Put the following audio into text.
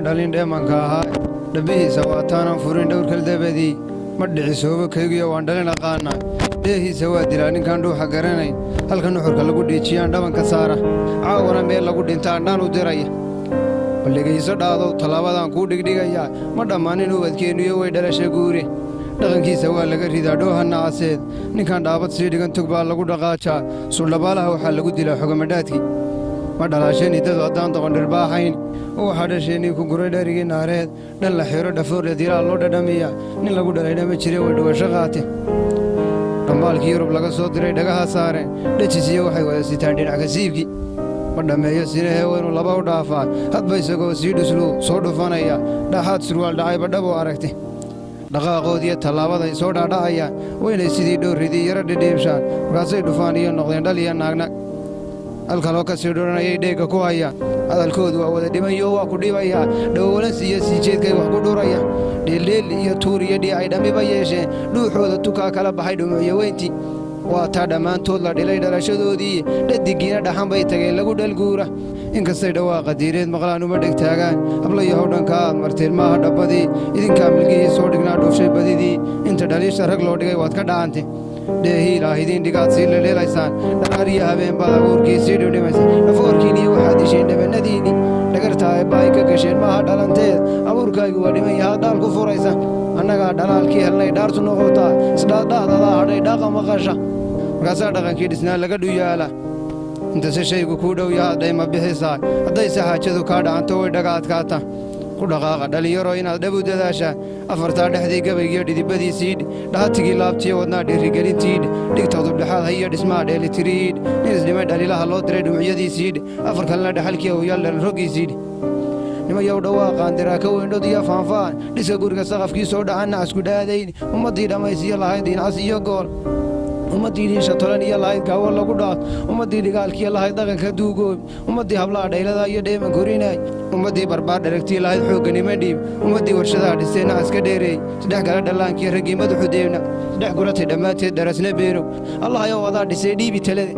dhalin dheemanka ahaa dhabihiisa waataana furin dhowrkal dabadii ma dhicisooba kaygiyo waan dhalin aqaana dheehiisa waa dilaa ninkaan dhuuxa garanayn halka nuxurka lagu dhiijiyaan dhabanka saara caawana meel lagu dhinta andhaan u diraya balligayso dhaadow tallaabadan kuu dhigdhigayaa ma dhammaanin ubadkeennuyo way dhalasha guure dhaqankiisa waa laga ridaa dhoohanna caseed ninkaan dhaabad sii dhigan tog baa lagu dhaqaajaa suldhabaalaha waxaa lagu dilaa xogamadhaadkii ma dhalaasheenii dadu haddaan doqondhirbaaxayn waxaa dhasheennii ku guray dharigii naareed dhan la xiro dhafoorya dilaa loo dhadhamiya nin lagu dhalayna ma jire way dhuwasho qaate dhambaalkii yurub laga soo diray dhagaha saare dhejisiyo waxay wada sitaan dhinac kasiibkii ma dhammeeyo sinahee waynu laba u dhaafaa hadba isagoo sii dhusluu soo dhufanaya dhaxaad surwaal dhacayba dhabuu aragtay dhaqaaqoodiyo tallaabaday soo dhaadhacayaan waynay sidii dhowridii yaro dhidhiibshaan markaasay dhufaan iyo noqdeen dhal iyo naagnag halkaloo ka sii dhuranayay dheegga ku hayaan hadalkoodu waa wada dhimanyo waa ku dhibayaa dhowolans iyo sii jeedkay wax ku dhuraya dheeldheel iyo tuur iyo dhii ay dhammiba yeesheen dhuuxooda tukaa kala baxay dhumucyo weyntii waa taa dhammaantood la dhilay dhalashadoodii dhadigiina dhaxan bay tageen lagu dhalguura inkastay dhawaaqa diireed maqlaan uma dheg taagaan hablayahow dhanka aad marteen maaha dhabbadii idinkaa milgihii soo dhignaa dhuufshay badidii inta dhaliisha rag loo dhigay waad ka dhacante dheehiilaah idiin dhigaad sii leleelaysaan dharaariyo habeen baad abuurkii sii dhibdhimaysa dhafoorkiiniyo waxaad disheen dhabannadiinni dhagartaa ebba ay ka gasheen maaha dhalanteed abuurkaagu waa dhiman yahaad dhaal ku furaysa annagaa dhalaalkii helnay dhaartu noqotaa isdhaadhaadadaa hadhay dhaaqa maqasha markaasaa dhaqankii dhisnaa laga dhuyaala intase shaygu kuu dhow yahaad dhayma bixisaa haddayse xaajadu kaa dhacanto way dhaga adkaata ku dhaqaaqa dhallinyaro inaad dhab u dadaashaa afartaa dhexdii gabaygiyo dhidibadii siidh dhahatigii laabtiyo wadnaa dhiirigelintiidh dhigtawdubdhexaad hayiyo dhismaha dheelitiriidh nin isdhimay dhaliilaha loo diray dhumucyadii siidh afar kalena dhaxalkii awyaal dhalrogii siidh nimayow dhawaaqaan diraa ka weyndhod iyo faanfaan dhiska guriga saqafkii soo dhacanna asku dhaadayn ummaddii dhammaysiyo lahayd diincas iyo gool ummaddii dhiisha tolan iyo lahayd gaawo lagu dhaaq ummaddii dhigaalkiyo lahayd dhaqanka duugoob ummaddii hablaha dhaylada iyo dheeman korinaay ummaddii barbaar dharagtii lahayd xoogganima dhiib ummaddii warshadaha dhiseenna aska dheereey saddex kale dhallaankiyo raggii madaxu deebna saddex guratay dhammaanteed dharasna beenow allah ayow adaa dhisay dhiibi talade